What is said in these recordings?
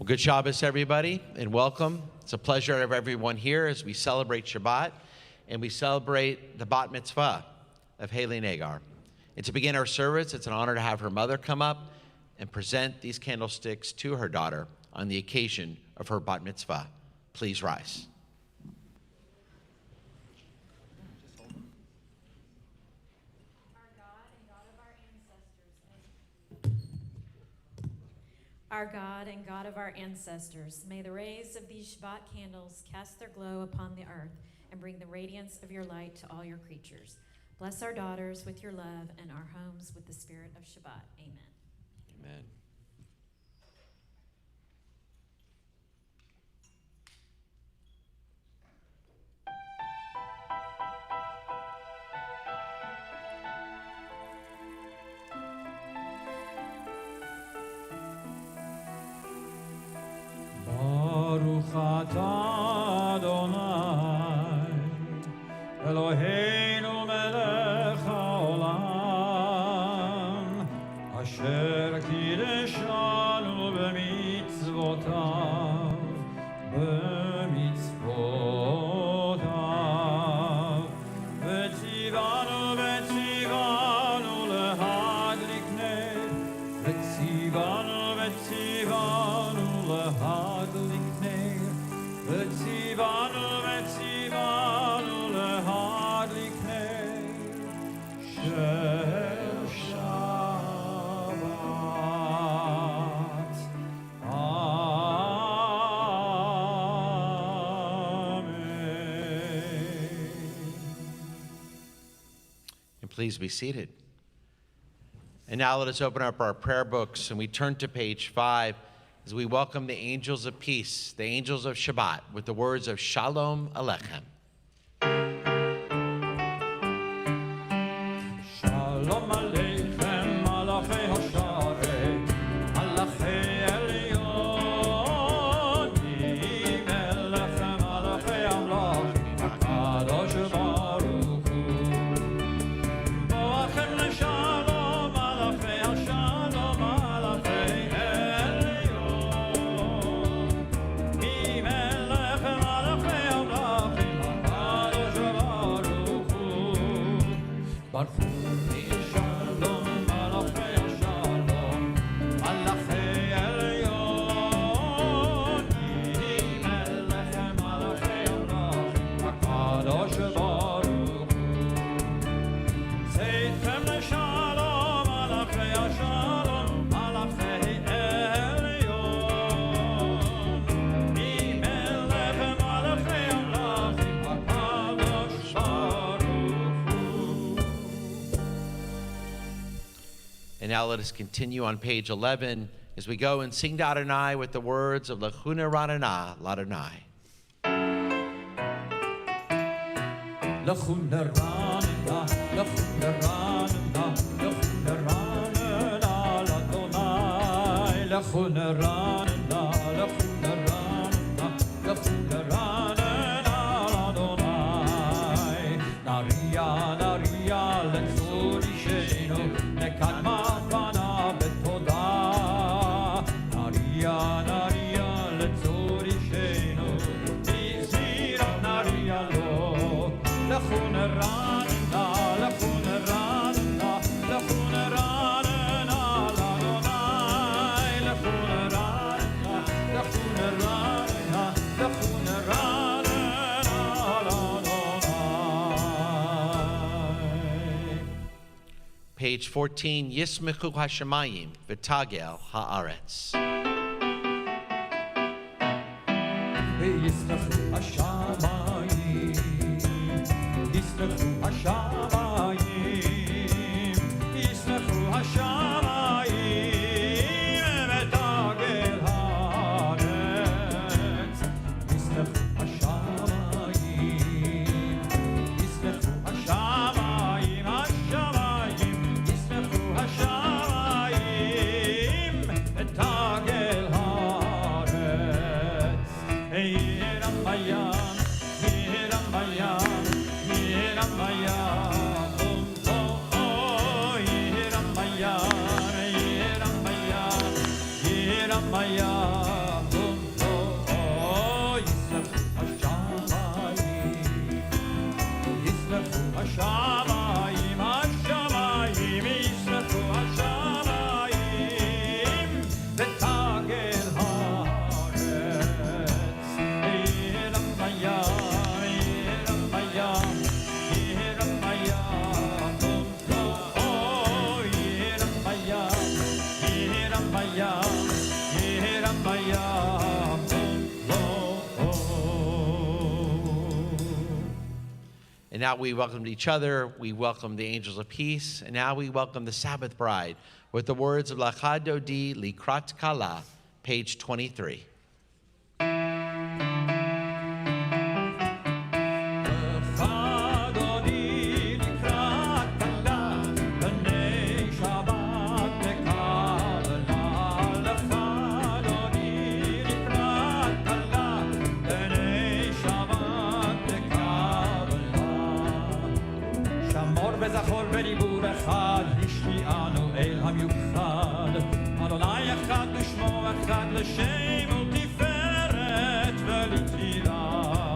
Good Shabbos, everybody, and welcome. It's a pleasure to have everyone here as we celebrate Shabbat and we celebrate the bat mitzvah of Haley Nagar. And to begin our service, it's an honor to have her mother come up and present these candlesticks to her daughter on the occasion of her bat mitzvah. Please rise. Our God and God of our ancestors, may the rays of these Shabbat candles cast their glow upon the earth and bring the radiance of your light to all your creatures. Bless our daughters with your love and our homes with the spirit of Shabbat. Amen. Amen. Baruch atah Adonai, Eloheinu melech haolam, asher kideshanu b'mitzvotav, v'tzivanu lehadlik ner, v'tzivanu lehadlik ner, v'tzivanu lehadlik ner, shel Shabbat. Amen. And please be seated. And now let us open up our prayer books and we turn to page 5 as we welcome the angels of peace, the angels of Shabbat, with the words of Shalom Alechem. Shalom Aleichem, Malachei Hasharei, Malachei Elyonim, Elechem, Malachei Amlachim, HaKadosh Baruch Hu. Boachem leShalom, Malachei Hashalom, Malachei Elyonim, Elechem, Malachei Amlachim, HaKadosh Baruch Hu. Baruch Hu. And now let us continue on page 11 as we go and sing to Adonai with the words of Lechuna Ranana, Ladonai. Lechuna Ranana, Lechuna Ranana, Lechuna Ranana, Ladonai. Lechuna Ranana, Lechuna Ranana, Lechuna Ranana, Ladonai. Nari נריה נריה לצור אישנו נקדמה פניו בתודה נריה נריה לצור אישנו בזמירה נריה לו לכו נרננה לכו נרננה לכו נרננה לאדוני לכו נרננה לכו נרננה לכו נרננה לאדוני. Page 14, Yismechu Hashemayim, V'tagel Haaretz. וישמחו השמיים, ישמחו השמיים, ישמחו השמיים, ותגל הארץ. ישמחו השמיים, ישמחו השמיים, השמיים, ישמחו השמיים, ותגל הארץ. Hiram bayam, hiram bayam, hiram bayam, oh, hiram bayam, hiram bayam, hiram bayam, oh, yislefu hashamayim, yislefu hashamayim, hashamayim, yislefu hashamayim, v'tagel And now we welcome each other, we welcome the angels of peace, and now we welcome the Sabbath bride with the words of Lachad Dodi Likrat Kala, page 23. וזכור בדיבור אחד, השמיענו אל המיוחד. אדוני אחד לשמו אחד לשם ולתפארת ולתהילה,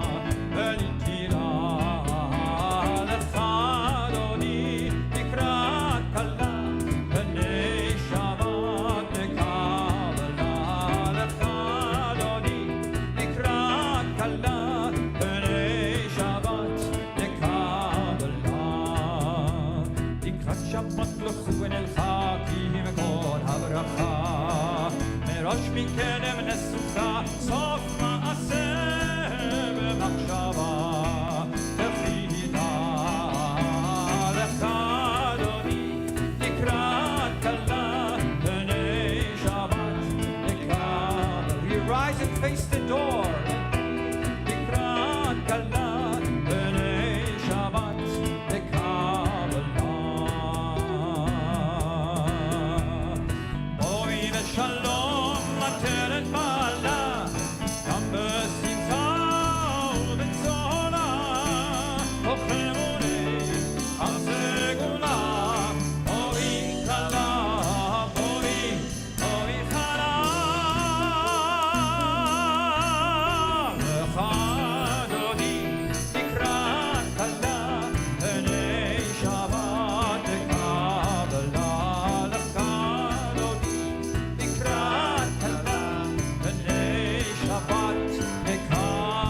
ולתהילה. לך אדוני לקראת כלה, בני שבת נקבלה. לך אדוני לקראת כלה, בני שבת נקבלה. שבת לכו ונלכה כי היא מקור הברכה מראש מקדם נסוכה סוף מעשה במחשבה תפרידה לך אדוני לקראת כלה בני שבת נקבל We rise and face the door לקראת כלה בני שבת נקבל שלום מתנת מעלה, גם בשמחה ובצהלה, לוחם עולה על סגולה, אורי כלה, אורי כלה. לך אדוני לקראת כלה, בני שבת נקבלה. לך אדוני לקראת כלה, בני שבת נקבלה.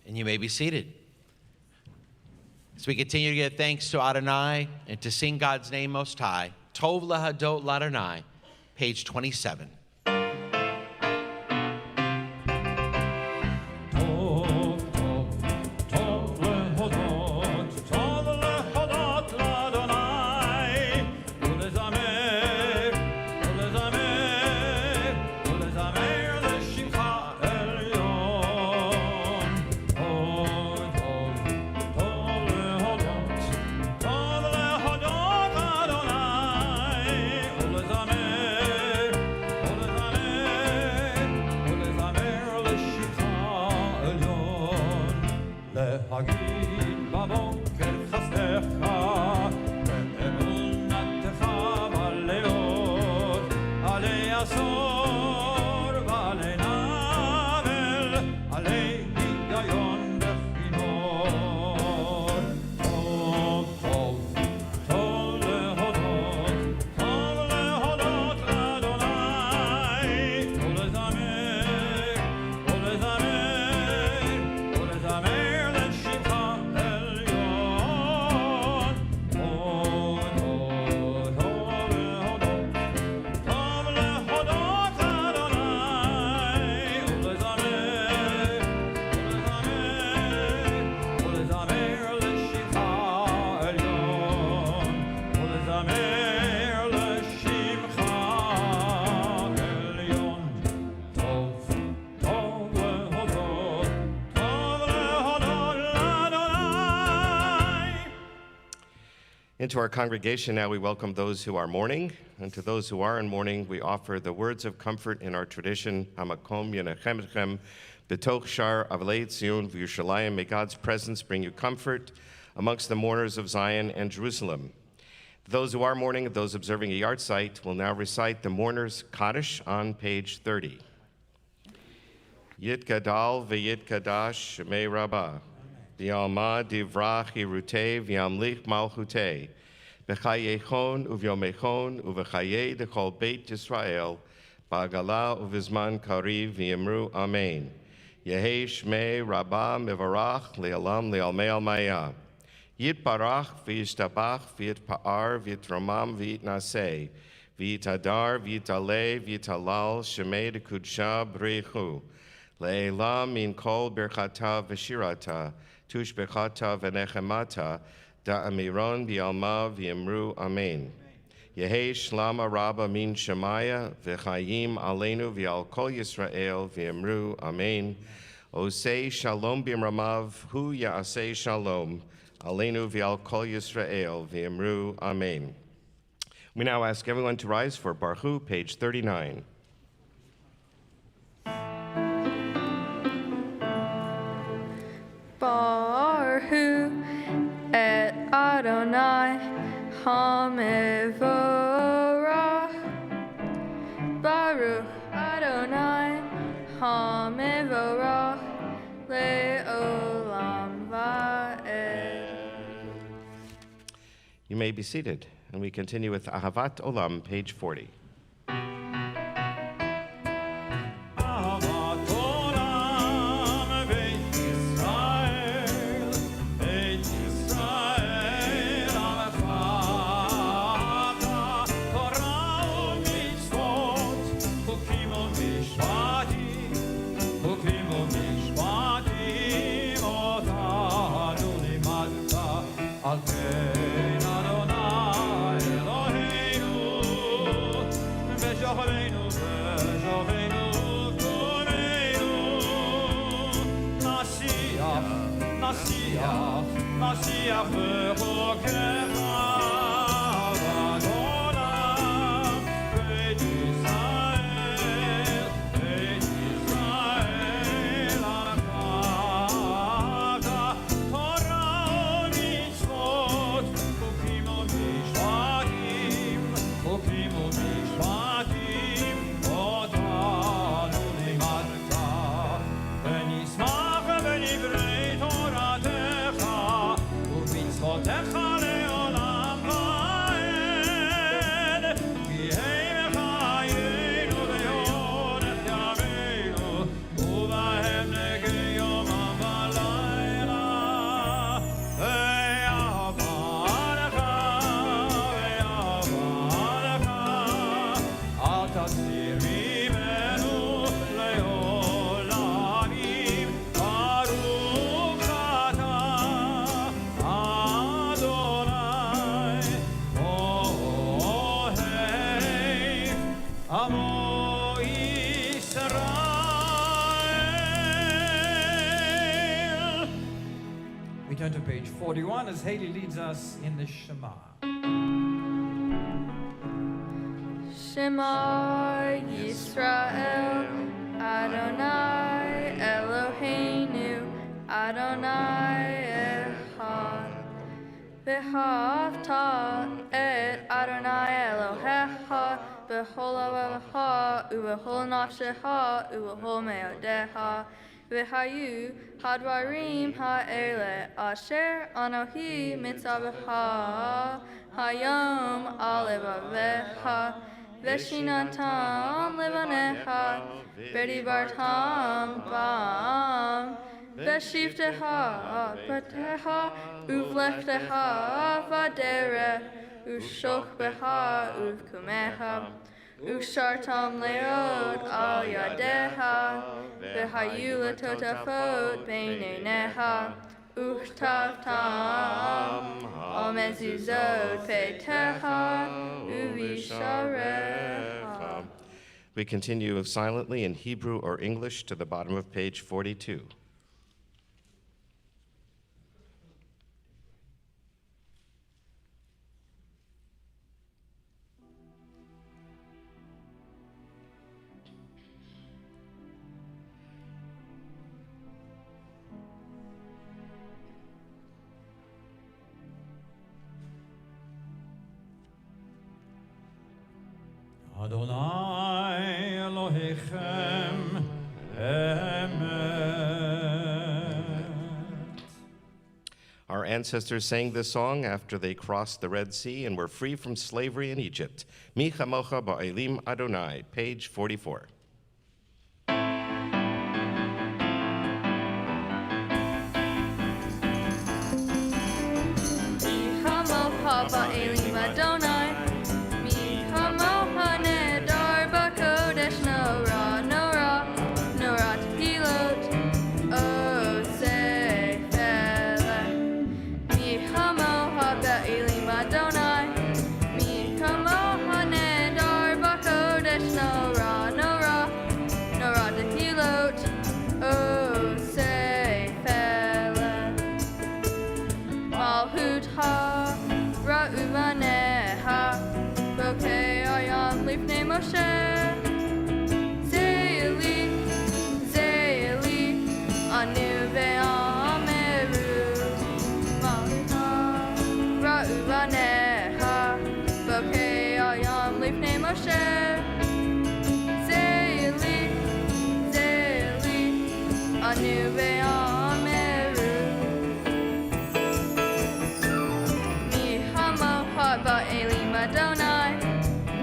And you may be seated. As we continue to give thanks to Adonai and to sing God's name most high, Tov Lahadot Ladonai, page 27. Into our congregation now we welcome those who are mourning, and to those who are in mourning we offer the words of comfort in our tradition, Hamakom Yenechem B'toch Shar Avlei Tzion V'Yushalayim. May God's presence bring you comfort amongst the mourners of Zion and Jerusalem. Those who are mourning, those observing a yard site, will now recite the mourner's Kaddish on page 30. Yit Gadal v'Yit Shemei Rabbah. V'yalma divrach hirutei v'yamlich malchutei. V'chayechon uvyomechon uv'chayei dechol beit Yisrael. Ba'agala uvizman kariv v'yemru amen. Yehei shmei Rabbah mevarach le'alam le'almei almaya. Yit barach v'yishtabach v'yitpa'ar v'yitramam v'yitnaseh. V'yitadar v'yitaleh v'yitalal shemei dekudsha b'reichu. Le'elam min kol berchata v'shirata. Tush bechata v'nechemata, da'amiron bi'alma v'yemru amen. Yehei shlama rabba min shemaya, v'chayim alenu v'al kol Yisrael v'yemru amen. Osei shalom b'imramav, hu ya'asei shalom, alenu v'al kol Yisrael v'yemru amen. We now ask everyone to rise for Baruch, page 39. Baruch et Adonai HaMevorach. Baruch Adonai HaMevorach Le'olam Va'ed. You may be seated, and we continue with Ahavat Olam, page 40. Mashiach v'chokeva v'adolam Beit Yisrael al-Chavta Torah u'mitzvot Chukim u'mishpatim Otanu limadta V'nismach v'nivrei Toratecha U'mitzvotecha le'olam va'ed V'yehei mechayenu ve'yonech yaveinu U'vahem negei yomam v'layla Ve'yavanecha Al tasir mimenu le'olamim Baruch ata Adonai Ohev Amo Yisrael. We turn to page 41 as Haley leads us in the Shema. Shema Yisrael, Adonai Eloheinu, Adonai Echad. V'havta et Adonai Elohecha, b'chol avavecha, u'b'chol nafshecha, u'b'chol me'odecha. V'hayu hadvarim ha'ele, asher anohi mitzavecha, hayom alevavecha. Veshinantam levanecha, bedibartam bam, veshivtecha patecha, uvlechtecha vadere, ushokbecha uvkumecha, ushartam leod al yadecha, vehayu letotafot beinenecha, uchtavtam al mezuzot petecha, uvisharecha. We continue silently in Hebrew or English to the bottom of page 42. ancestors sang this song after they crossed the Red Sea and were free from slavery in Egypt. Mi chamocha ba'elim Adonai, page 44. Ba'elim Adonai, mi hamoha nedar b'kodesh nora, nora, nora tehilot, oseh felech. Mi hamoha ba'elim Adonai, mi hamoha nedar b'kodesh nora, nora, nora tehilot, oseh felech. Malhut ha Ra'uvaneha, Bokeh Ayam Lifnei Moshe. Ze'eli, Ze'eli, Anu ve'ameru. Malha, Ra'uvaneha, Bokeh Ayam Lifnei Moshe. Ze'eli, Ze'eli, Anu ve'ameru. Ba'elim Adonai,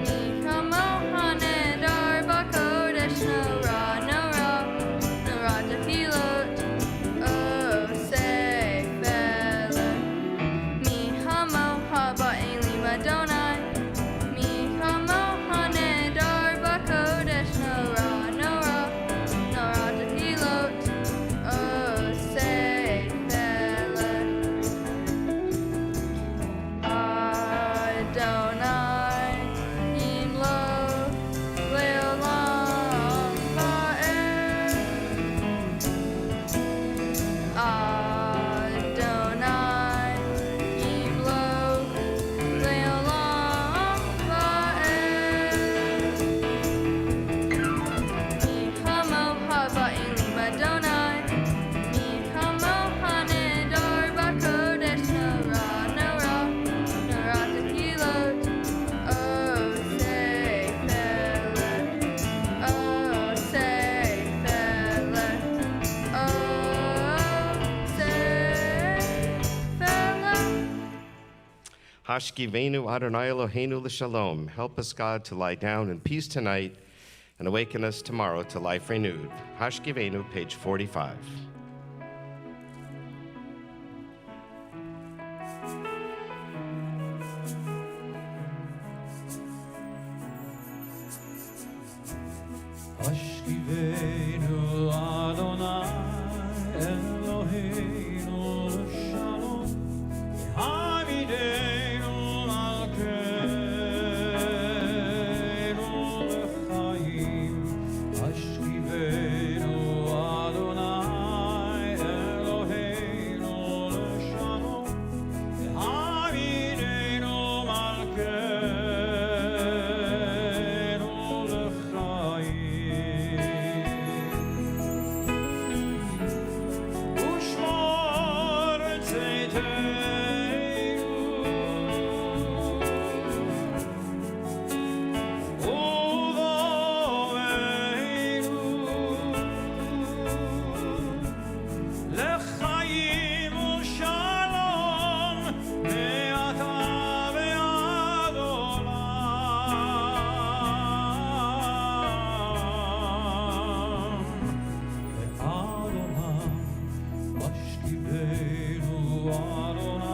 mi hamoha nedar b'kodesh nora, nora, nora tehilot, oseh felech. Mi hamoha ba'elim Adonai, mi hamoha nedar b'kodesh nora, nora, nora tehilot, oseh felech. Adonai, Imlo, Leolam, Va'er. Adonai, Imlo, Leolam, Va'er. Mi hamoha ba'elim Adonai, mi hamoha nedar b'kodesh nora, nora, nora tehilot, oseh felech, oseh felech, oseh felech. Hashkivenu Adonai Eloheinu l'shalom. Help us, God, to lie down in peace tonight and awaken us tomorrow to life renewed. Hashkivenu, page 45. Hashkivenu Adonai Eloheinu l'shalom, Hamidenu Malkeinu l'chaim. Hashkivenu Adonai Eloheinu l'shalom, Hamidenu Malkeinu l'chaim. Ushmor tzeiteinu, uvoveinu, l'chaim u'shalom, me'ata ve'ad olam. Adonai, Hashkivenu Adonai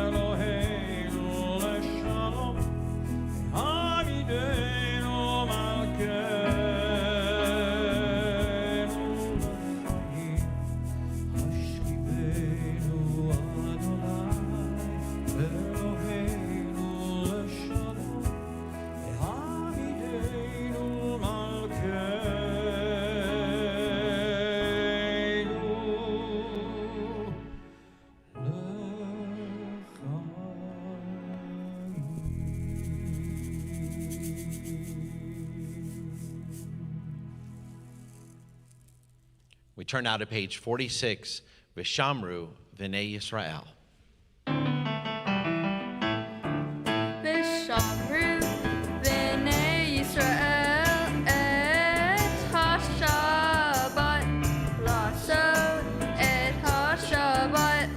Eloheinu l'shalom, Hamidenu Malkeinu l'chaim. Hashkivenu Adonai Eloheinu l'shalom, Hamidenu We turn now to page 46, Vishamru, V'nei Yisrael. Vishamru v'nei Yisrael et ha-Shabbat, lasot et ha-Shabbat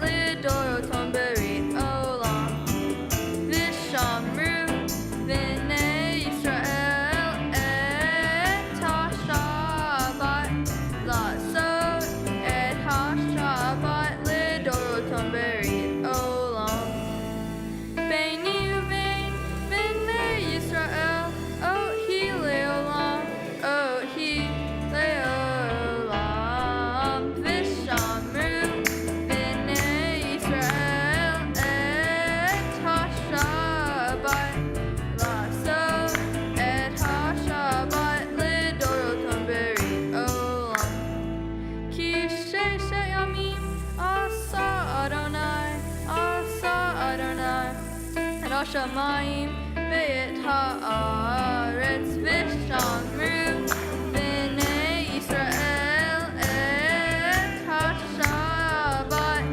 השמיים ואת הארץ ושמרו בני ישראל את השבת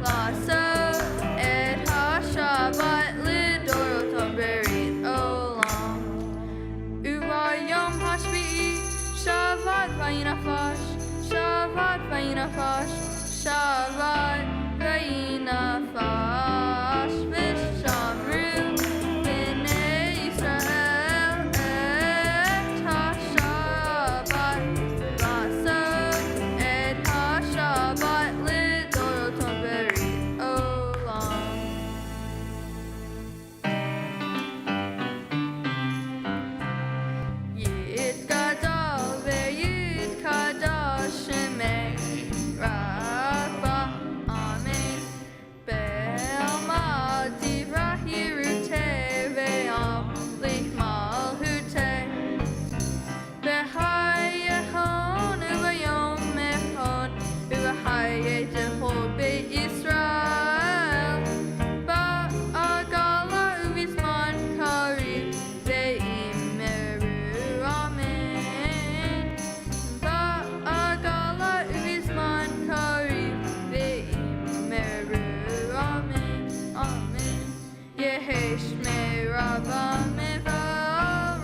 לעשות את השבת לדורותם ברית עולם וביום השביעי שבת וינפש שבת וינפש שבת וינפש ושמרו בני ישראל את השבת לעשות את השבת לדורותם ברית עולם יתגדל ויתקדש שמך רבה אמן בעלמא דברה חירותי וימליך מלכותי בחייכון וביום אחד ובחיי תחול בית ישראל בעגלה ובזמן קריב ואמרו אמן בעגלה ובזמן קריב ואמרו אמן אמן יהי שמירה במברה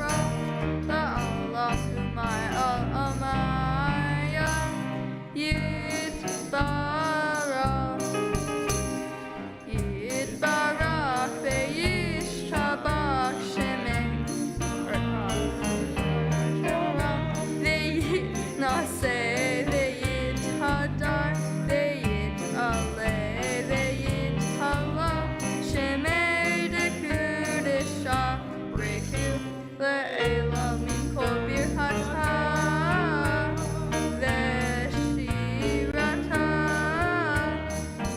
לאללה ומי אלמיה יתברך יתברך וישתבח שמך ויתנשא ויתהדר ויתעלה ויתהלל שמי דקודשה ברכו לאלה מכל ברכתה ושירתה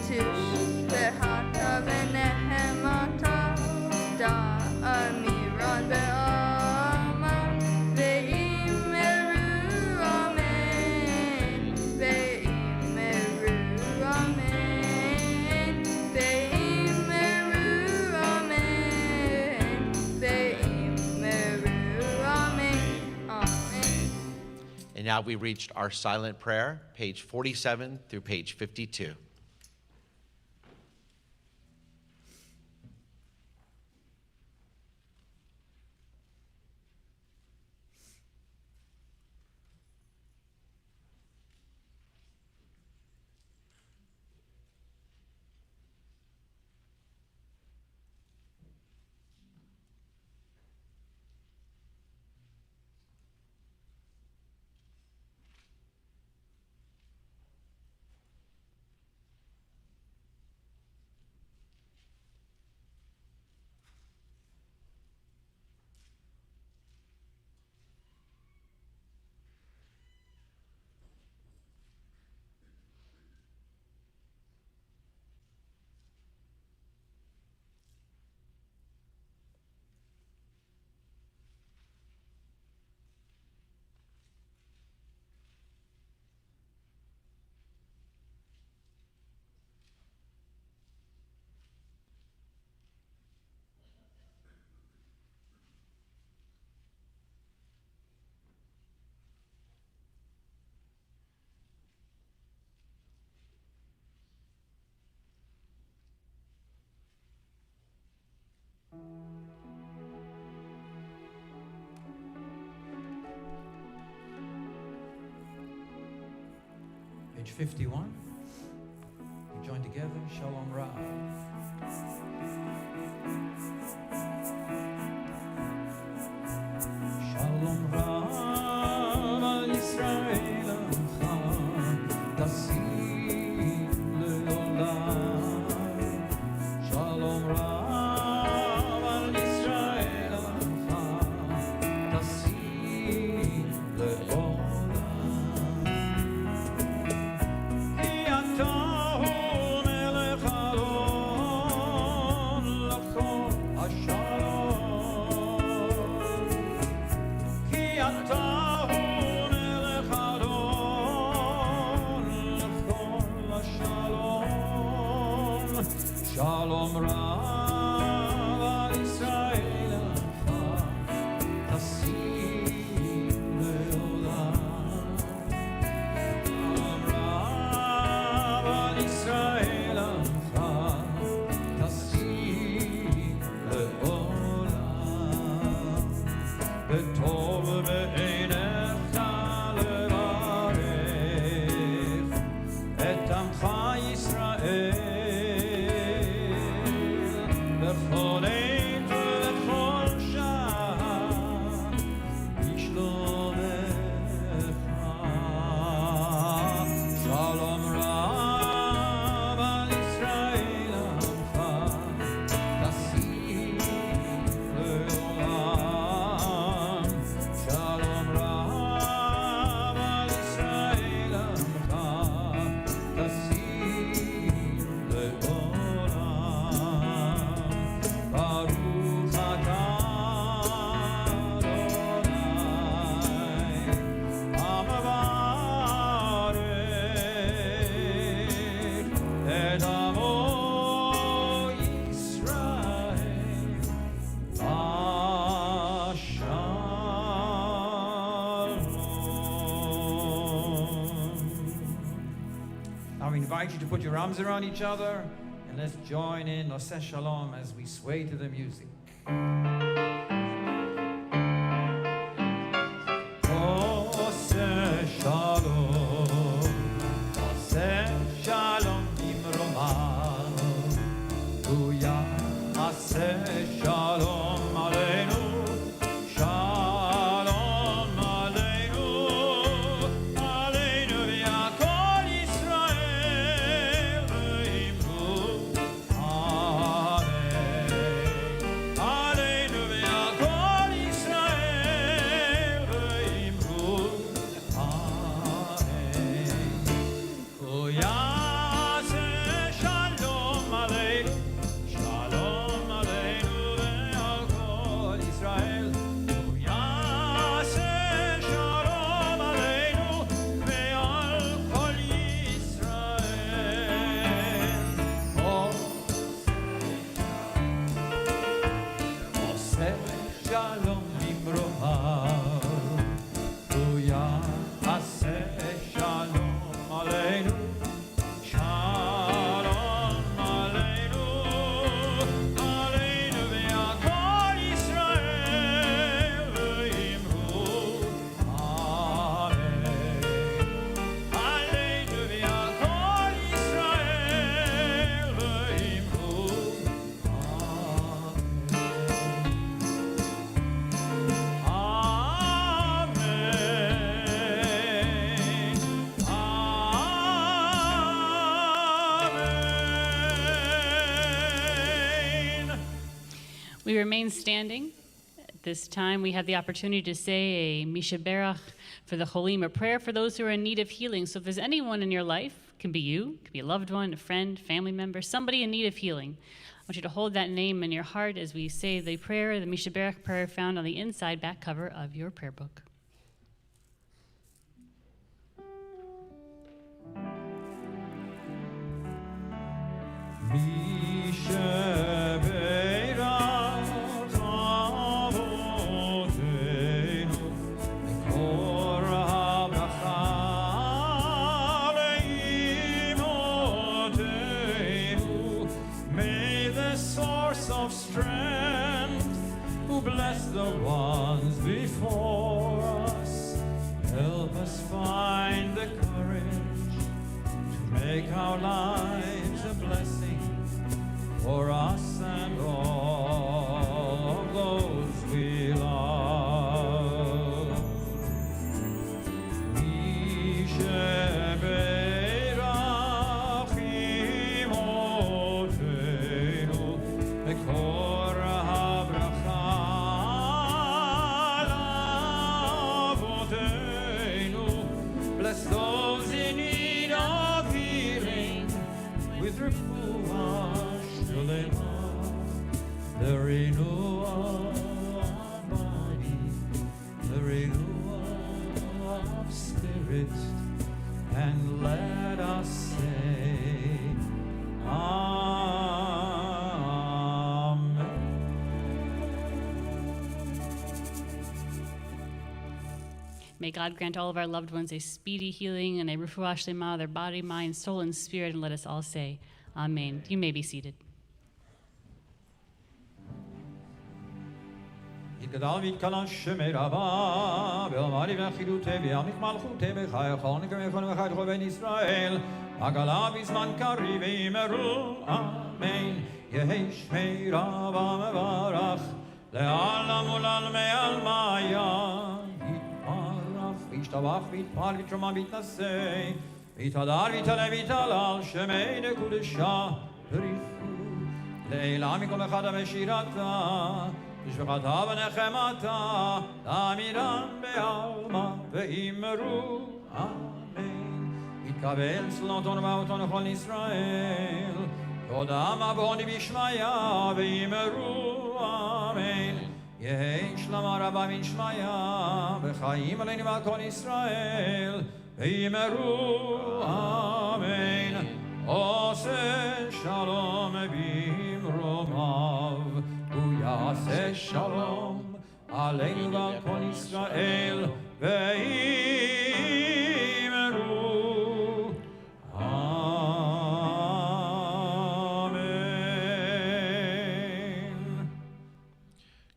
תשבחתה ונחמתה דאמירן בעלמא ואמרו אמן ואמרו אמן ואמרו אמן ואמרו אמן אמן And now we reached our silent prayer, page 47 through page 52. Page 51. We join together. Shalom Rav. Shalom Rav al Yisrael Achad Tasim le'olam. Shalom Rav al Yisrael Achad Tasim le'olam. Shalom Rav al עמך ישראל, בכל עת ובכל שעה, בשלומך. שלום רב על ישראל עמך, תשים לעולם. שלום רב על ישראל עמך, תשים לעולם. ברוך אתה אדוני המברך את עמו ישראל בשלום. Now we invite you to put your arms around each other and let's join in Noseh Shalom as we sway to the music. Noseh Shalom, Noseh Shalom Imromano, Yaseh Shalom Aleinu, Shalom Aleinu, Aleinu v'yakol Yisrael v'imru, Amen. Aleinu v'yakol Yisrael v'imru, Amen. Yaseh Shalom Aleinu, Shalom Aleinu ve'al kol Yisrael. Yaseh Shalom Aleinu ve'al kol Yisrael. Oseh Shalom Imromav, Yaseh Shalom Aleinu. Shalom Aleinu, Aleinu ve'akol Yisrael v'imru, Amen. Aleinu ve'akol Yisrael v'imru, We remain standing. At this time, we have the opportunity to say a Mishaberach for the Cholim, a prayer for those who are in need of healing. So if there's anyone in your life, it can be you, it can be a loved one, a friend, family member, somebody in need of healing. I want you to hold that name in your heart as we say the prayer, the Mishaberach prayer found on the inside back cover of your prayer book. May the source of strength, who bless the ones before us, help us find the courage to make our lives a blessing for us and all of those we love. Misheberach imotenu, mekor habracha lavotenu. Bless those in need of healing with refuah shalema, the renewal of body, the renewal of spirit, and let us say, Amen. May God grant all of our loved ones a speedy healing and a refuah shlema, their body, mind, soul, and spirit, and let us all say, Amen. You may be seated. In ותגדל ויתקלה שמי רבה, ואומרי וחירותי ויעמיק מלכותי בחייכון כמכון וחי חובין ישראל, עגלה בזמן קריב ויאמרו אמן. יהי שמי רבה מברך, לעלם ולעלמי עלמיה, יתברך וישתבח ויתפאר ויתרומם ויתנשא, ויתהדר ויתעלה ויתהלל שמי לקודשה בריחו. לעילה מכל אחד המשירתה, תשבחתה ונחמתה, תמירן בעלמא ואמרו אמן. יתקבל צלונתו ובאותו לכל ישראל, תודה מבוני בשמיה ואמרו אמן. יהי שלמה רבה מן שמיה, וחיים עלינו ועל כל ישראל, ואמרו אמן. עושה שלום במרומיו, הוא יעשה שלום עלינו ועל כל ישראל, ואמרו amen.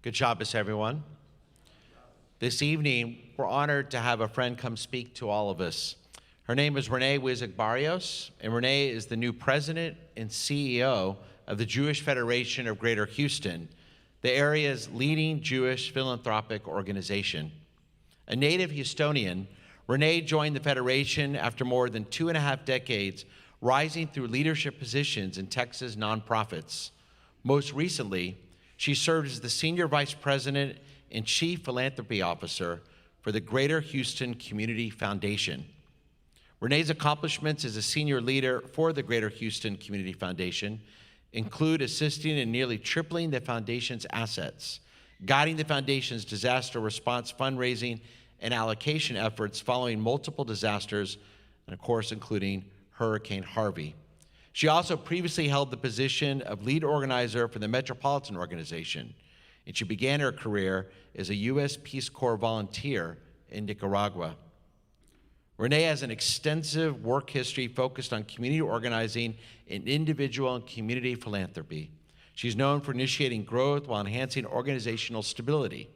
Good Shabbos, everyone. This evening, we're honored to have a friend come speak to all of us. Her name is Renee Wizzig Barrios, and Renee is the new president and CEO of the Jewish Federation of Greater Houston, the area's leading Jewish philanthropic organization. A native Houstonian, Renee joined the Federation after more than 2.5 decades rising through leadership positions in Texas nonprofits. Most recently, she served as the Senior Vice President and Chief Philanthropy Officer for the Greater Houston Community Foundation. Renee's accomplishments as a senior leader for the Greater Houston Community Foundation include assisting in nearly tripling the foundation's assets, guiding the foundation's disaster response fundraising and allocation efforts following multiple disasters, and of course, including Hurricane Harvey. She also previously held the position of lead organizer for the Metropolitan Organization, and she began her career as a U.S. Peace Corps volunteer in Nicaragua. Renee has an extensive work history focused on community organizing and individual and community philanthropy. She's known for initiating growth while enhancing organizational stability.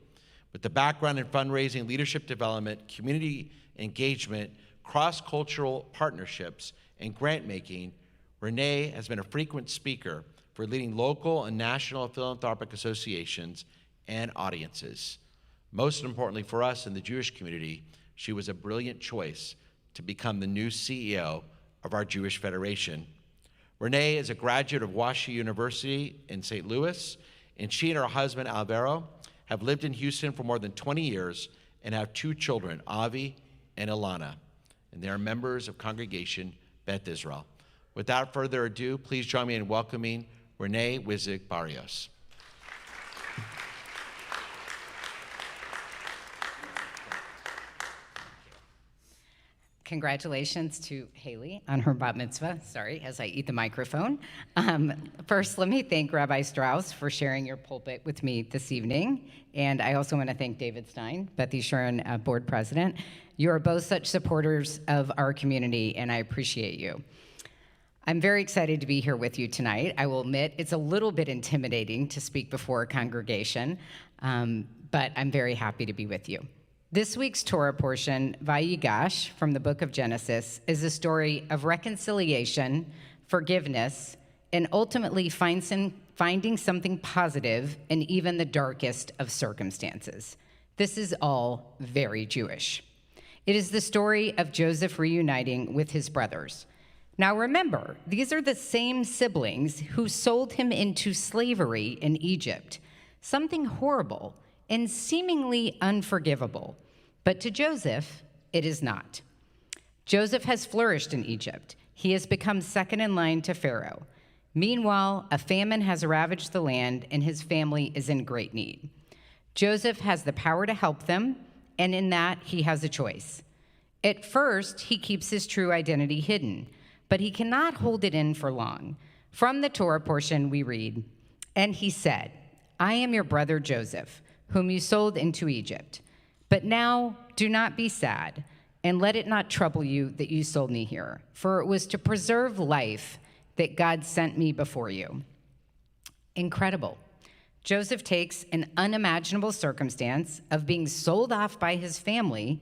With the background in fundraising, leadership development, community engagement, cross-cultural partnerships, and grant-making, Renee has been a frequent speaker for leading local and national philanthropic associations and audiences. Most importantly for us in the Jewish community, she was a brilliant choice to become the new CEO of our Jewish Federation. Renee is a graduate of WashU University in St. Louis, and she and her husband, Alvaro, have lived in Houston for more than 20 years and have 2 children, Avi and Ilana, and they are members of Congregation Beth Israel. Without further ado, please join me in welcoming Renee Wizzig Barrios. Congratulations to Haley on her bat mitzvah. Sorry, as I eat the microphone. First, let me thank Rabbi Strauss for sharing your pulpit with me this evening. And I also want to thank David Stein, Beth Yeshurun, board president. You are both such supporters of our community, and I appreciate you. I'm very excited to be here with you tonight. I will admit it's a little bit intimidating to speak before a congregation, but I'm very happy to be with you. This week's Torah portion, Vayigash, from the book of Genesis, is a story of reconciliation, forgiveness, and ultimately finding something positive in even the darkest of circumstances. This is all very Jewish. It is the story of Joseph reuniting with his brothers. Now remember, these are the same siblings who sold him into slavery in Egypt, something horrible and seemingly unforgivable. But to Joseph, it is not. Joseph has flourished in Egypt. He has become second in line to Pharaoh. Meanwhile, a famine has ravaged the land, and his family is in great need. Joseph has the power to help them, and in that, he has a choice. At first, he keeps his true identity hidden, but he cannot hold it in for long. From the Torah portion, we read, "And he said, I am your brother Joseph, whom you sold into Egypt. But now do not be sad, and let it not trouble you that you sold me here, for it was to preserve life that God sent me before you." Incredible. Joseph takes an unimaginable circumstance of being sold off by his family,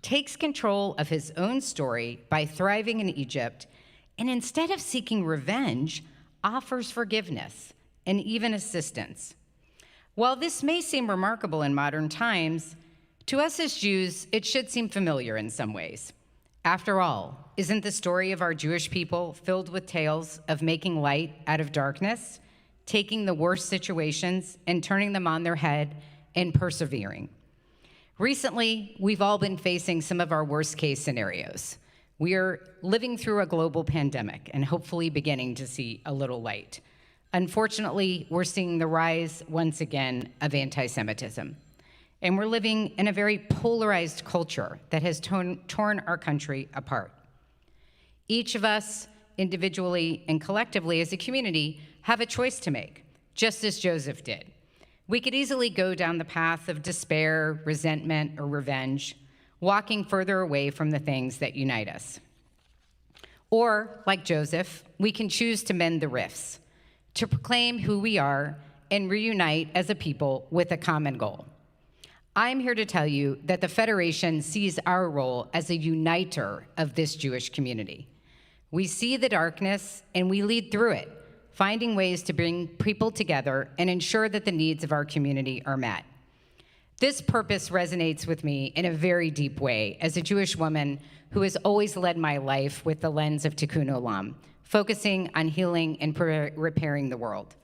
takes control of his own story by thriving in Egypt, and instead of seeking revenge, offers forgiveness and even assistance. While this may seem remarkable in modern times, to us as Jews, it should seem familiar in some ways. After all, isn't the story of our Jewish people filled with tales of making light out of darkness, taking the worst situations and turning them on their head and persevering? Recently, we've all been facing some of our worst case scenarios. We are living through a global pandemic and hopefully beginning to see a little light. Unfortunately, we're seeing the rise once again of anti-Semitism. And we're living in a very polarized culture that has torn our country apart. Each of us, individually and collectively as a community, have a choice to make, just as Joseph did. We could easily go down the path of despair, resentment, or revenge, walking further away from the things that unite us. Or, like Joseph, we can choose to mend the rifts, to proclaim who we are and reunite as a people with a common goal. I'm here to tell you that the Federation sees our role as a uniter of this Jewish community. We see the darkness and we lead through it, finding ways to bring people together and ensure that the needs of our community are met. This purpose resonates with me in a very deep way as a Jewish woman who has always led my life with the lens of Tikkun Olam, focusing on healing and repairing the world.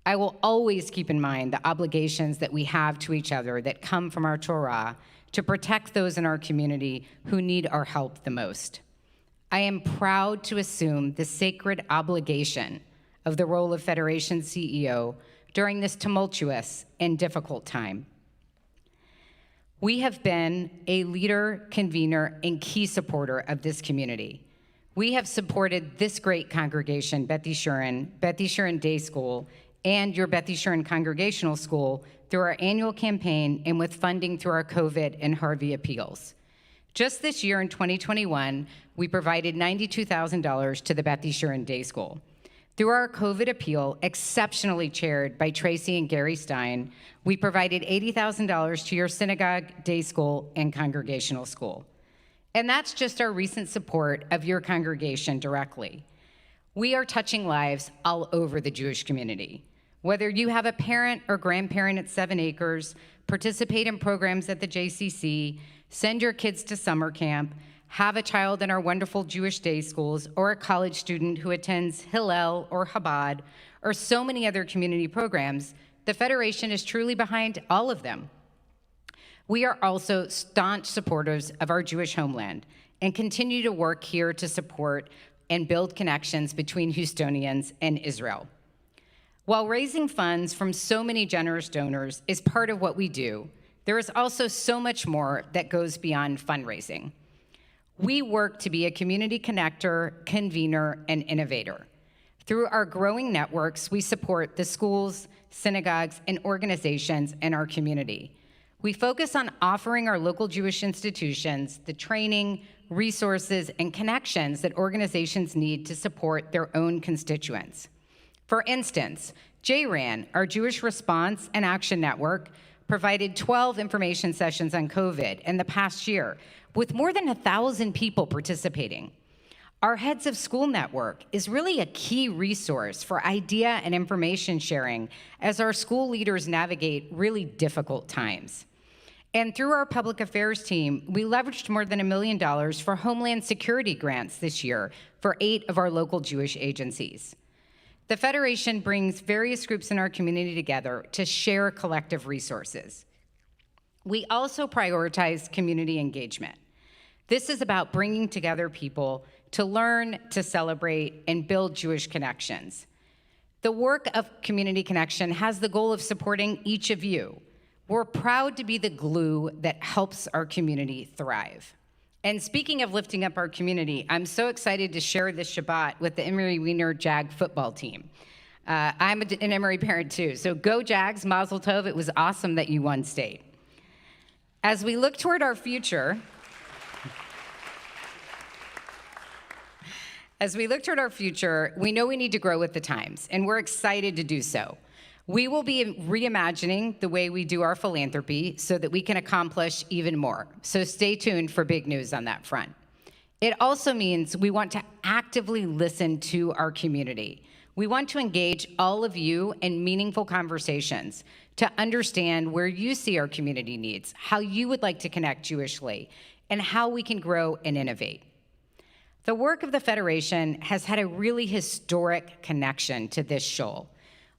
I will always keep in mind the obligations that we have to each other that come from our Torah to protect those in our community who need our help the most. I am proud to assume the sacred obligation of the role of Federation CEO during this tumultuous and difficult time. We have been a leader, convener, and key supporter of this community. We have supported this great congregation, Beth Yeshurun Day School, and your Beth Yeshurun Congregational School through our annual campaign and with funding through our COVID and Harvey appeals. Just this year in 2021, we provided $92,000 to the Beth Yeshurun Day School. Through our COVID appeal, exceptionally chaired by Tracy and Gary Stein, we provided $80,000 to your synagogue, day school, and congregational school. And that's just our recent support of your congregation directly. We are touching lives all over the Jewish community. Whether you have a parent or grandparent at 7 Acres, participate in programs at the JCC, send your kids to summer camp, have a child in our wonderful Jewish day schools, or a college student who attends Hillel or Chabad, or so many other community programs, the Federation is truly behind all of them. We are also staunch supporters of our Jewish homeland and continue to work here to support and build connections between Houstonians and Israel. While raising funds from so many generous donors is part of what we do, there is also so much more that goes beyond fundraising. We work to be a community connector, convener, and innovator. Through our growing networks, we support the schools, synagogues, and organizations in our community. We focus on offering our local Jewish institutions the training, resources, and connections that organizations need to support their own constituents. For instance, JRAN, our Jewish Response and Action Network, provided 12 information sessions on COVID in the past year, with more than 1,000 people participating. Our Heads of School Network is really a key resource for idea and information sharing as our school leaders navigate really difficult times. And through our public affairs team, we leveraged more than $1 million for Homeland Security grants this year for 8 of our local Jewish agencies. The Federation brings various groups in our community together to share collective resources. We also prioritize community engagement. This is about bringing together people to learn, to celebrate, and build Jewish connections. The work of Community Connection has the goal of supporting each of you. We're proud to be the glue that helps our community thrive. And speaking of lifting up our community, I'm so excited to share this Shabbat with the Emory Wiener Jag football team. I'm an Emory parent too, so go Jags, Mazel Tov, it was awesome that you won state. As we look toward our future, we know we need to grow with the times, and we're excited to do so. We will be reimagining the way we do our philanthropy so that we can accomplish even more. So stay tuned for big news on that front. It also means we want to actively listen to our community. We want to engage all of you in meaningful conversations to understand where you see our community needs, how you would like to connect Jewishly, and how we can grow and innovate. The work of the Federation has had a really historic connection to this shoal.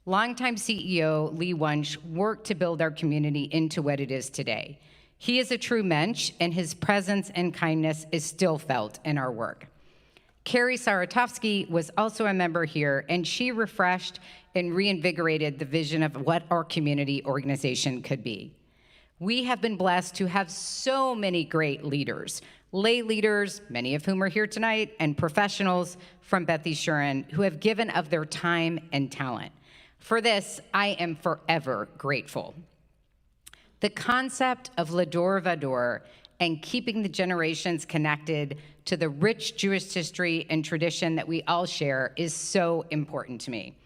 Longtime CEO Lee Wunsch worked to build our community into what it is today. He is a true mensch, and his presence and kindness is still felt in our work. Carrie Saratovsky was also a member here, and she refreshed and reinvigorated the vision of what our community organization could be. We have been blessed to have so many great leaders, lay leaders, many of whom are here tonight, and professionals from Beth Yeshurun who have given of their time and talent. For this, I am forever grateful. The concept of Lador Vador and keeping the generations connected to the rich Jewish history and tradition that we all share is so important to me.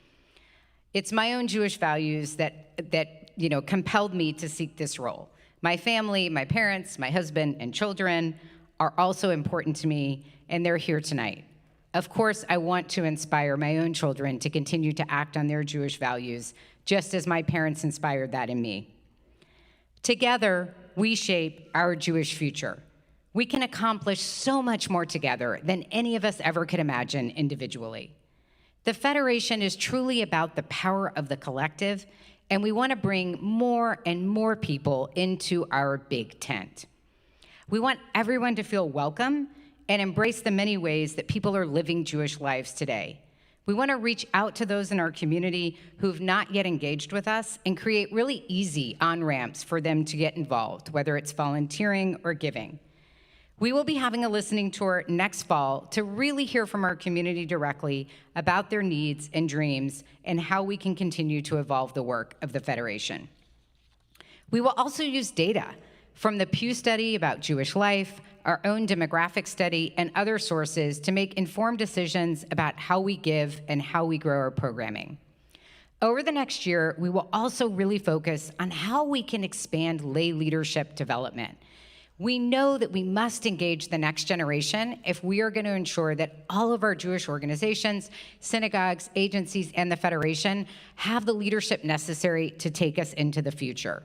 It's my own Jewish values that compelled me to seek this role. My family, my parents, my husband, and children are also important to me, and they're here tonight. Of course, I want to inspire my own children to continue to act on their Jewish values, just as my parents inspired that in me. Together, we shape our Jewish future. We can accomplish so much more together than any of us ever could imagine individually. The Federation is truly about the power of the collective, and we want to bring more and more people into our big tent. We want everyone to feel welcome and embrace the many ways that people are living Jewish lives today. We want to reach out to those in our community who've not yet engaged with us and create really easy on-ramps for them to get involved, whether it's volunteering or giving. We will be having a listening tour next fall to really hear from our community directly about their needs and dreams and how we can continue to evolve the work of the Federation. We will also use data from the Pew study about Jewish life, our own demographic study, and other sources to make informed decisions about how we give and how we grow our programming. Over the next year, we will also really focus on how we can expand lay leadership development. We know that we must engage the next generation if we are going to ensure that all of our Jewish organizations, synagogues, agencies, and the Federation have the leadership necessary to take us into the future.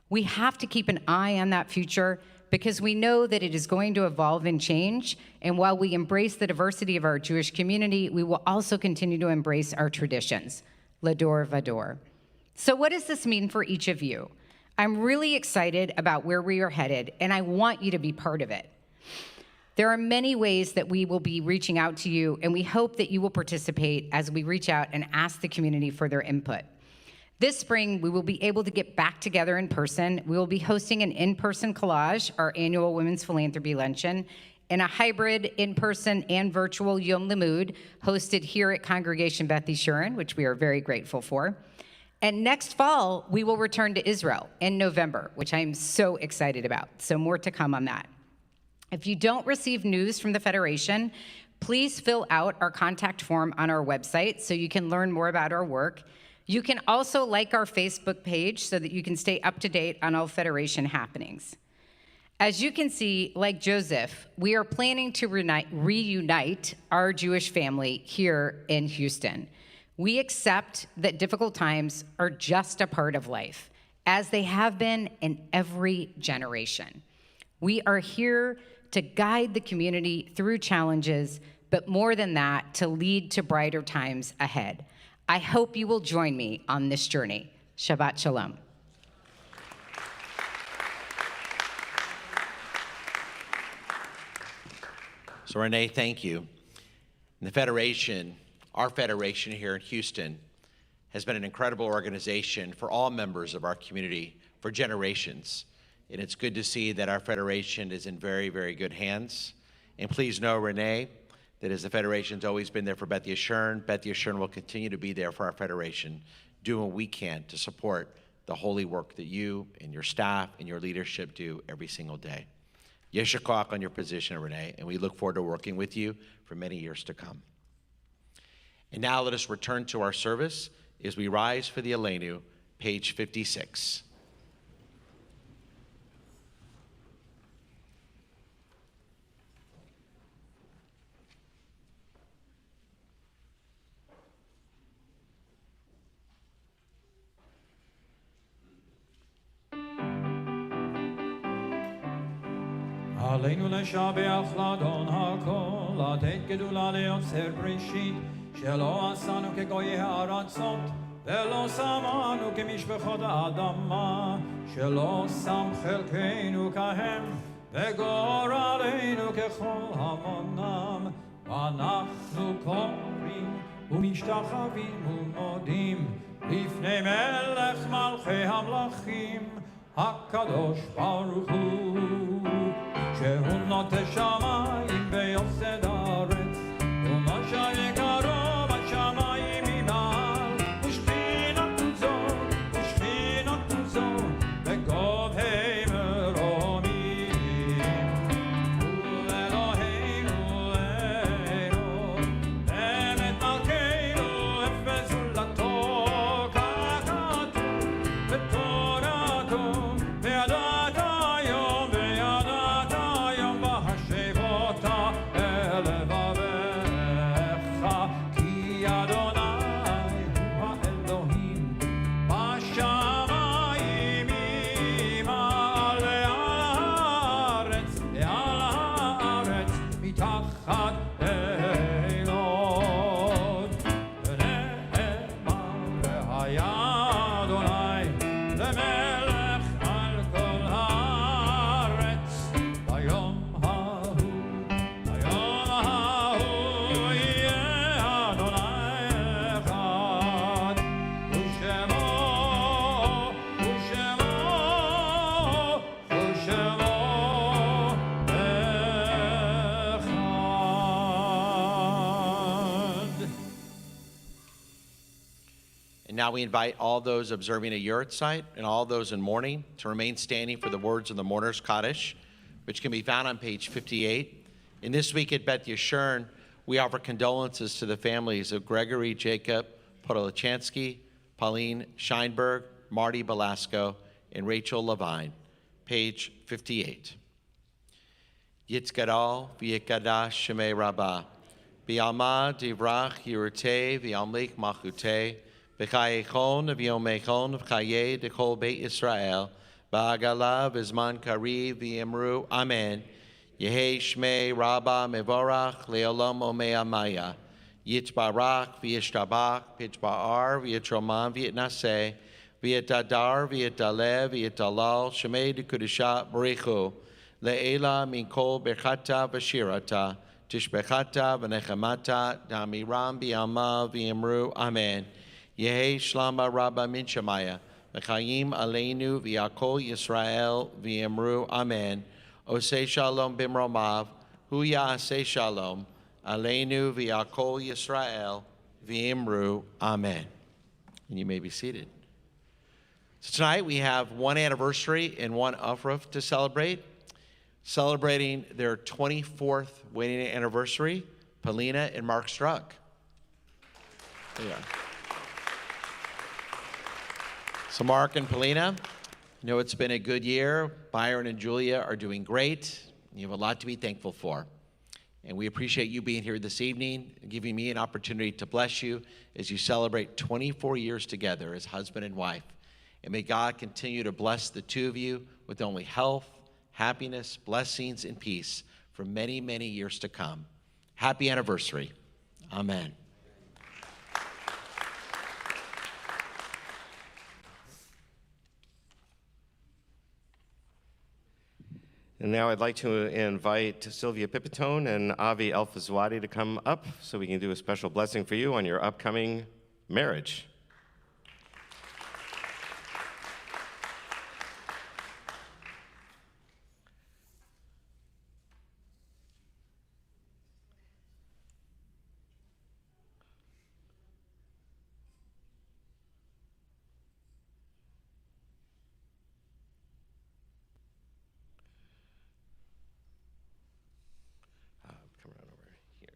We have to keep an eye on that future because we know that it is going to evolve and change, and while we embrace the diversity of our Jewish community, we will also continue to embrace our traditions, Lador Vador. So what does this mean for each of you? I'm really excited about where we are headed, and I want you to be part of it. There are many ways that we will be reaching out to you, and we hope that you will participate as we reach out and ask the community for their input. This spring, we will be able to get back together in person. We will be hosting an in-person collage, our annual Women's Philanthropy Luncheon, and a hybrid in-person and virtual Yom Limud hosted here at Congregation Beth Yeshurun, which we are very grateful for. And next fall, we will return to Israel in November, which I am so excited about. So more to come on that. If you don't receive news from the Federation, please fill out our contact form on our website so you can learn more about our work. You can also like our Facebook page so that you can stay up to date on all Federation happenings. As you can see, like Joseph, we are planning to reunite our Jewish family here in Houston. We accept that difficult times are just a part of life, as they have been in every generation. We are here to guide the community through challenges, but more than that, to lead to brighter times ahead. I hope you will join me on this journey. Shabbat Shalom. So Renee, thank you. And the Federation, our Federation here in Houston, has been an incredible organization for all members of our community for generations. And it's good to see that our Federation is in very, very good hands. And please know, Renee, that as the Federation's always been there for Beth Yeshurun will continue to be there for our Federation, doing what we can to support the holy work that you and your staff and your leadership do every single day. Yesher koach on your position, Renee, and we look forward to working with you for many years to come. And now let us return to our service as we rise for the Elenu, page 56. עלינו לשבח לאדון הכל, לתת גדולה ליוצר בראשית, שלא עשנו כגויי הארצות, ולא שמנו כמשפחות האדמה, שלא שם חלקנו כהם, וגורלנו ככל המונם, ואנחנו קוראים ומשתחווים ומודים, לפני מלך מלכי המלכים, הקדוש ברוך הוא. שהוא נוטה שמיים ויוסד הארץ, ומשל יקרו בשמיים ממעל, ושכינת זו בגובהי מרומים. ואלוהינו אלוהינו, באמת מלכנו, אפס זולתו, ככתוב בתורתו, וידעת היום וידעת היום בהשבות אל לבביך, כי אדוני הוא האלוהים בשמיים ממעל ועל הארץ מתחת אלות. ונאמר והיה אדוני למלך על כל הארץ, ביום ההוא יהיה אדוני אחד, ושמו אחד. And now we invite all those observing a yurtzeit and all those in mourning to remain standing for the words of the Mourner's Kaddish, which can be found on page 58. And this week at Beth Yeshurun, we offer condolences to the families of Gregory Jacob Podolachansky, Pauline Scheinberg, Marty Belasco, and Rachel Levine. Page 58. Yitzgadal v'yikadash shemei rabbah, v'yalma divrach yirutei v'yamlik machutei, v'chayechon v'yomechon v'chayei dekol beit Yisrael, v'agala v'zman kariv v'yemru amen, Yehei shmei rabbah mevorach le'olam omei amaya, Yitbarach v'yishtabach v'yitba'ar v'yitroman v'yitnaseh, v'yitadar v'yitalev v'yitalal shemei dekudusha barichu, Le'ela min kol berchata v'shirata, tishbechata v'nechamata, damiram b'yama v'yemru amen. Yehi shlama rabba min shemaya, v'chayim aleinu v'yakol Yisrael v'yemru amen. Osei shalom bimromav, hu ya'aseh shalom, aleinu v'yakol Yisrael v'yemru amen. And you may be seated. So tonight we have one anniversary and one Afruf to celebrate. Celebrating their 24th wedding anniversary, Paulina and Mark Struck. There you are. So Mark and Paulina, you know it's been a good year. Byron and Julia are doing great. You have a lot to be thankful for. And we appreciate you being here this evening and giving me an opportunity to bless you as you celebrate 24 years together as husband and wife. And may God continue to bless the two of you with only health, happiness, blessings, and peace for many, many years to come. Happy anniversary. Amen. And now I'd like to invite Sylvia Pipitone and Avi Elfazwadi to come up so we can do a special blessing for you on your upcoming marriage. Come around over here. Yeah.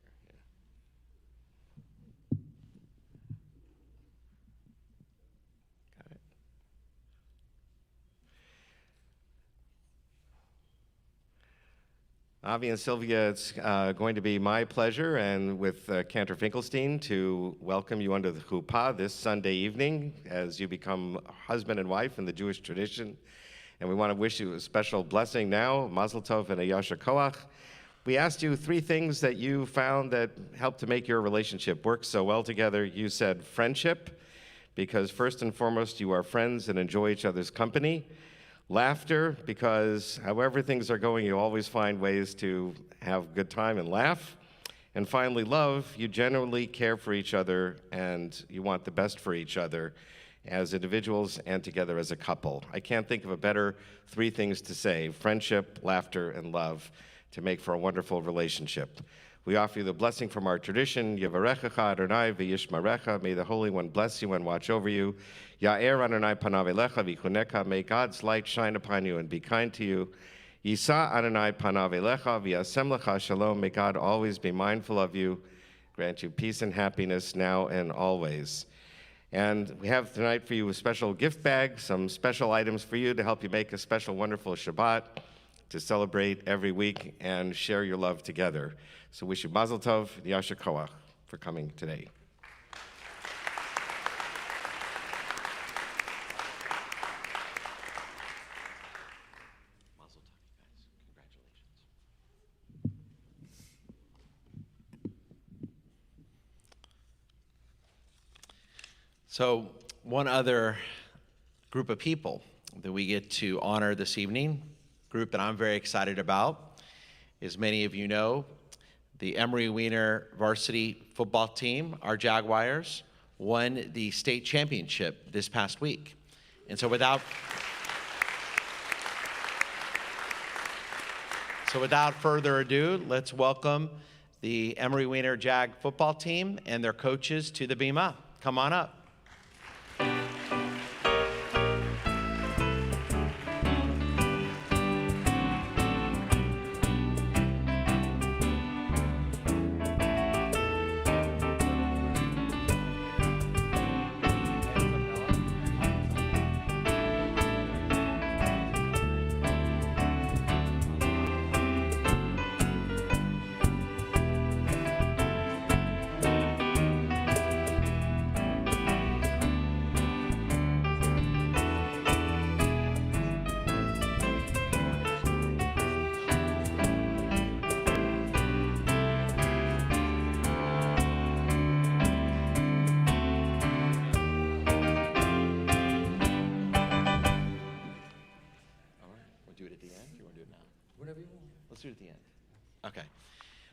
Avi and Sylvia, it's going to be my pleasure and with Cantor Finkelstein to welcome you under the chuppah this Sunday evening as you become husband and wife in the Jewish tradition. And we want to wish you a special blessing now, Mazel Tov and a Yasher Koach. We asked you 3 things that you found that helped to make your relationship work so well together. You said friendship, because first and foremost, you are friends and enjoy each other's company. Laughter, because however things are going, you always find ways to have a good time and laugh. And finally, love, you genuinely care for each other and you want the best for each other as individuals and together as a couple. I can't think of a better 3 things to say: friendship, laughter, and love, to make for a wonderful relationship. We offer you the blessing from our tradition. Yevarechecha Adonai v'yishmarecha. May the Holy One bless you and watch over you. Ya'er Adonai panav elecha v'chuneka. May God's light shine upon you and be kind to you. Yisa Adonai panav elecha v'yasem lecha shalom. May God always be mindful of you, grant you peace and happiness now and always. And we have tonight for you a special gift bag, some special items for you to help you make a special, wonderful Shabbat, to celebrate every week and share your love together. So wish you Mazel Tov, Yasher Koach, for coming today. Mazel Tov, you guys. Congratulations. So one other group of people that we get to honor this evening, group that I'm very excited about, as many of you know, the Emory Wiener varsity football team, our Jaguars, won the state championship this past week. And so without further ado, let's welcome the Emory Wiener Jag football team and their coaches to the Bima. Come on up. Let's do it at the end. Okay.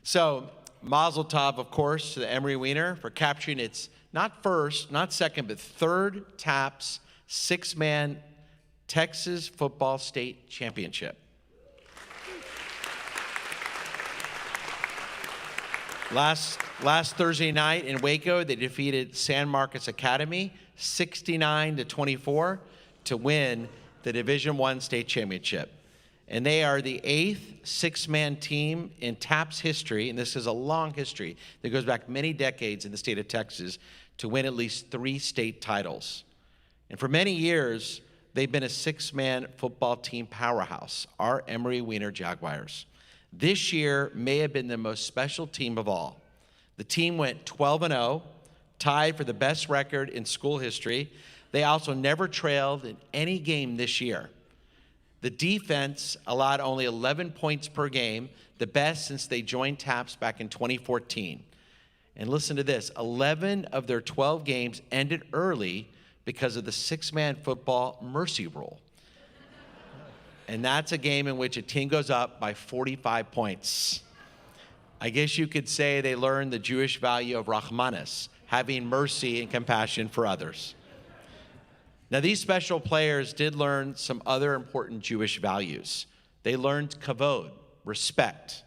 So, Mazel Tov, of course, to the Emory Wiener for capturing its not first, not second, but third TAPS 6-man Texas Football State Championship. Last Thursday night in Waco, they defeated San Marcos Academy 69-24 to win the Division I state championship. And they are the 8th 6-man team in TAPS history, and this is a long history that goes back many decades in the state of Texas, to win at least 3 state titles. And for many years, they've been a 6-man football team powerhouse, our Emory Wiener Jaguars. This year may have been the most special team of all. The team went 12-0, tied for the best record in school history. They also never trailed in any game this year. The defense allowed only 11 points per game, the best since they joined TAPS back in 2014. And listen to this, 11 of their 12 games ended early because of the 6-man football mercy rule. And that's a game in which a team goes up by 45 points. I guess you could say they learned the Jewish value of Rahmanis, having mercy and compassion for others. Now, these special players did learn some other important Jewish values. They learned kavod, respect.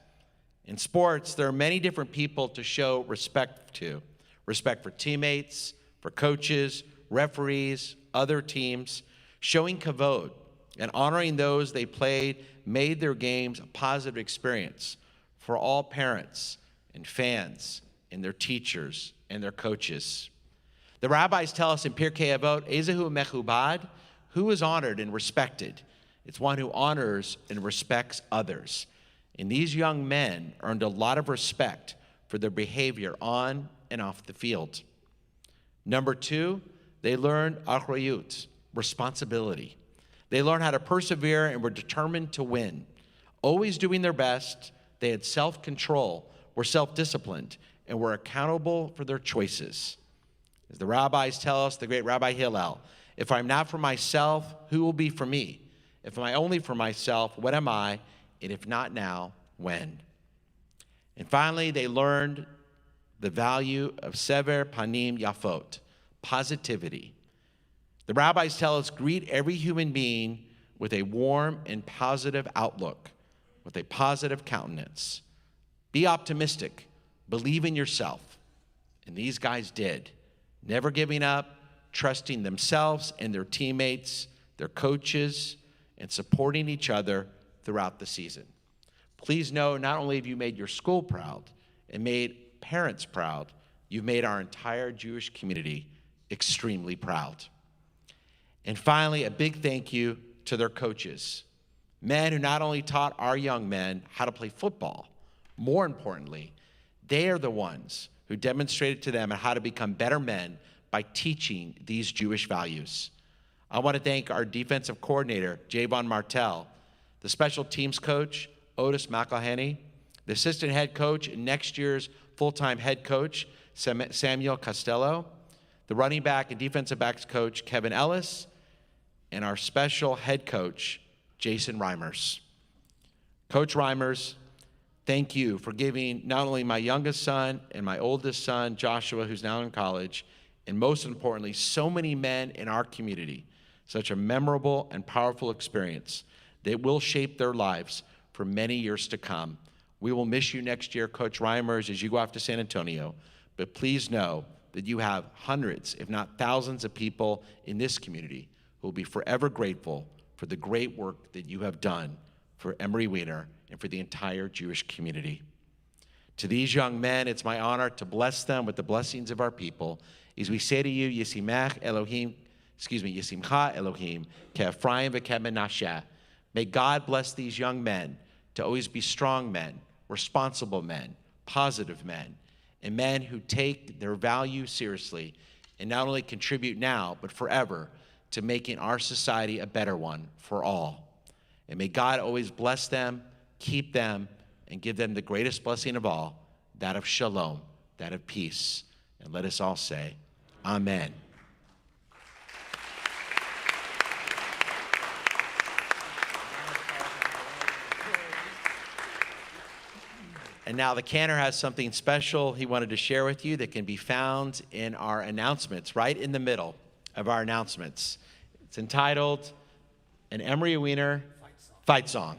In sports, there are many different people to show respect to. Respect for teammates, for coaches, referees, other teams. Showing kavod and honoring those they played made their games a positive experience for all parents and fans and their teachers and their coaches. The rabbis tell us in Pirkei Avot, Ezehu mechubad, who is honored and respected? It's one who honors and respects others. And these young men earned a lot of respect for their behavior on and off the field. Number 2, they learned achrayut, responsibility. They learned how to persevere and were determined to win. Always doing their best, they had self-control, were self-disciplined, and were accountable for their choices. As the rabbis tell us, the great Rabbi Hillel, if I'm not for myself, who will be for me? If I'm only for myself, what am I? And if not now, when? And finally, they learned the value of sever panim yafot, positivity. The rabbis tell us, greet every human being with a warm and positive outlook, with a positive countenance. Be optimistic. Believe in yourself. And these guys did. Never giving up, trusting themselves and their teammates, their coaches, and supporting each other throughout the season. Please know, not only have you made your school proud and made parents proud, you've made our entire Jewish community extremely proud. And finally, a big thank you to their coaches, men who not only taught our young men how to play football, more importantly, they are the ones who demonstrated to them how to become better men by teaching these Jewish values. I want to thank our defensive coordinator, Javon Martell, the special teams coach, Otis McElhenney, the assistant head coach and next year's full-time head coach, Samuel Costello, the running back and defensive backs coach, Kevin Ellis, and our special head coach, Jason Reimers. Coach Reimers, thank you for giving not only my youngest son and my oldest son, Joshua, who's now in college, and most importantly, so many men in our community, such a memorable and powerful experience that will shape their lives for many years to come. We will miss you next year, Coach Reimers, as you go off to San Antonio, but please know that you have hundreds, if not thousands of people in this community who will be forever grateful for the great work that you have done for Emory Weiner and for the entire Jewish community. To these young men, it's my honor to bless them with the blessings of our people. As we say to you, Yisimcha Elohim, Ke'Ephraim v'Ke'Menashe. May God bless these young men to always be strong men, responsible men, positive men, and men who take their value seriously and not only contribute now, but forever to making our society a better one for all. And may God always bless them, keep them, and give them the greatest blessing of all, that of shalom, that of peace. And let us all say, Amen. And now the cantor has something special he wanted to share with you that can be found in our announcements, right in the middle of our announcements. It's entitled, An Emory Weiner Fight Song.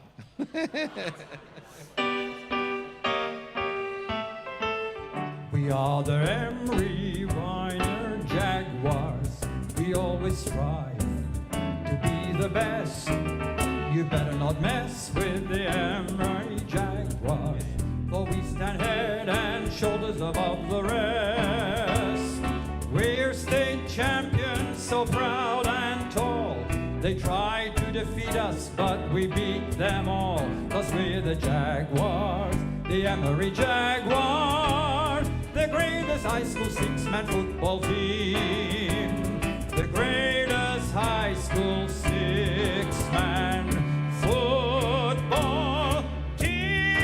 We are the Emory Weiner Jaguars. We always strive to be the best. You better not mess with the Emory Jaguars, for we stand head and shoulders above the rest. We're state champions, so proud and tall. They tried to defeat us, but we beat them all. 'Cause we're the Jaguars, the Emory Jaguars, the greatest high school six-man football team. The greatest high school six-man football team.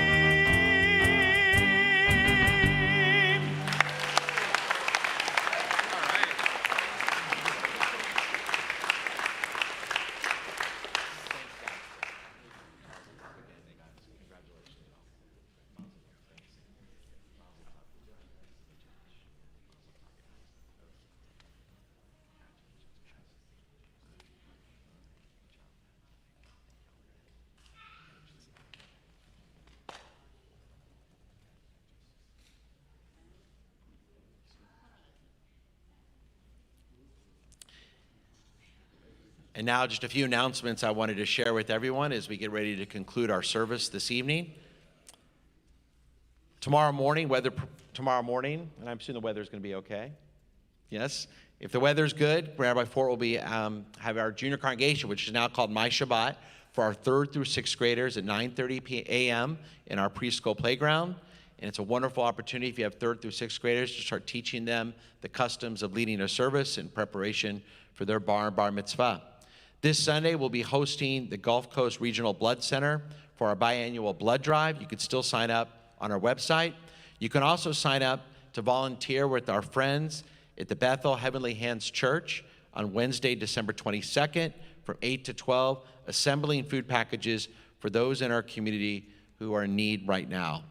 And now just a few announcements I wanted to share with everyone as we get ready to conclude our service this evening. Tomorrow morning, and I'm assuming the weather's going to be okay. Yes? If the weather's good, Rabbi Fort will be have our junior congregation, which is now called My Shabbat, for our 3rd through 6th graders at 9:30 a.m. in our preschool playground. And it's a wonderful opportunity if you have 3rd through 6th graders to start teaching them the customs of leading a service in preparation for their bar and bar mitzvah. This Sunday, we'll be hosting the Gulf Coast Regional Blood Center for our biannual blood drive. You can still sign up on our website. You can also sign up to volunteer with our friends at the Bethel Heavenly Hands Church on Wednesday, December 22nd from 8 to 12, assembling food packages for those in our community who are in need right now.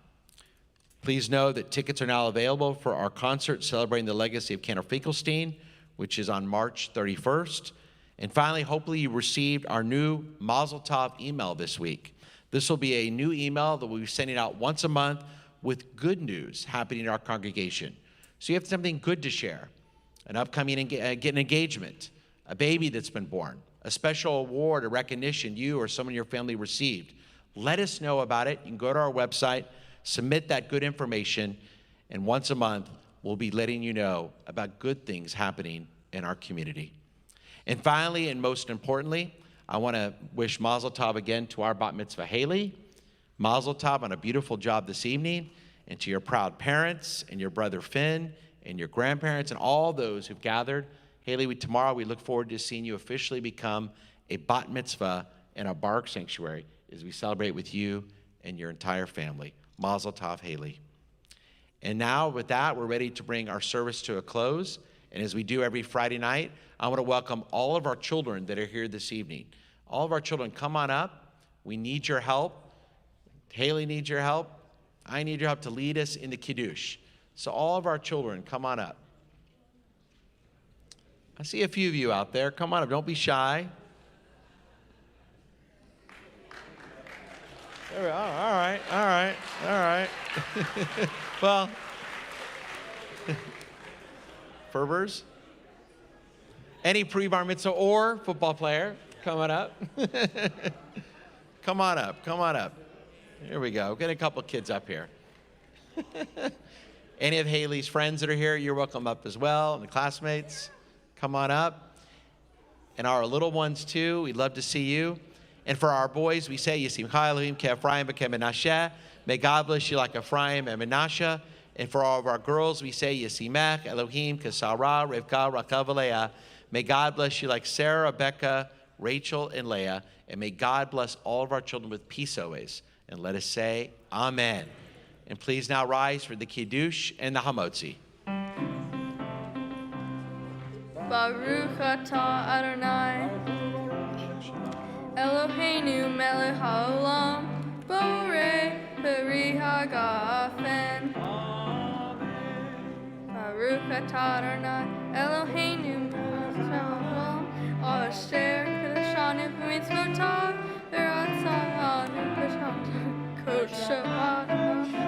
Please know that tickets are now available for our concert celebrating the legacy of Cantor Finkelstein, which is on March 31st. And finally, hopefully you received our new Mazel Tov email this week. This will be a new email that we'll be sending out once a month with good news happening in our congregation. So you have something good to share, an upcoming get an engagement, a baby that's been born, a special award or recognition you or someone in your family received. Let us know about it. You can go to our website, submit that good information, and once a month, we'll be letting you know about good things happening in our community. And finally, and most importantly, I want to wish Mazel Tov again to our bat mitzvah Haley. Mazel Tov on a beautiful job this evening, and to your proud parents and your brother Finn and your grandparents and all those who've gathered. Haley, tomorrow we look forward to seeing you officially become a bat mitzvah in our Baruch Sanctuary as we celebrate with you and your entire family. Mazel Tov, Haley. And now with that, we're ready to bring our service to a close. And as we do every Friday night, I want to welcome all of our children that are here this evening. All of our children, come on up. We need your help. Haley needs your help. I need your help to lead us in the Kaddish. So all of our children, come on up. I see a few of you out there. Come on up. Don't be shy. There we are. All right. Well, Ferbers? Any pre-bar mitzvah or football player? Come on up. Come on up. Here we go. Get a couple kids up here. Any of Haley's friends that are here, you're welcome up as well. And the classmates, come on up. And our little ones too, we'd love to see you. And for our boys, we say, Yisimcha Elohim ke'Ephraim v'ke'Menashe. May God bless you like Ephraim and Menashe. And for all of our girls, we say, Yisimech Elohim ke'Sarah, Rivka, Rachel, Leah. May God bless you like Sarah, Rebecca, Rachel, and Leah. And may God bless all of our children with peace always. And let us say, Amen. And please now rise for the Kiddush and the Hamotzi. Baruch atah Adonai Eloheinu melech haolam borei peri hagafen. Baruch atah Adonai Eloheinu melech haolam asher kedeshanu b'mitzvotav v'ratzanu b'shamtav kodsho adonai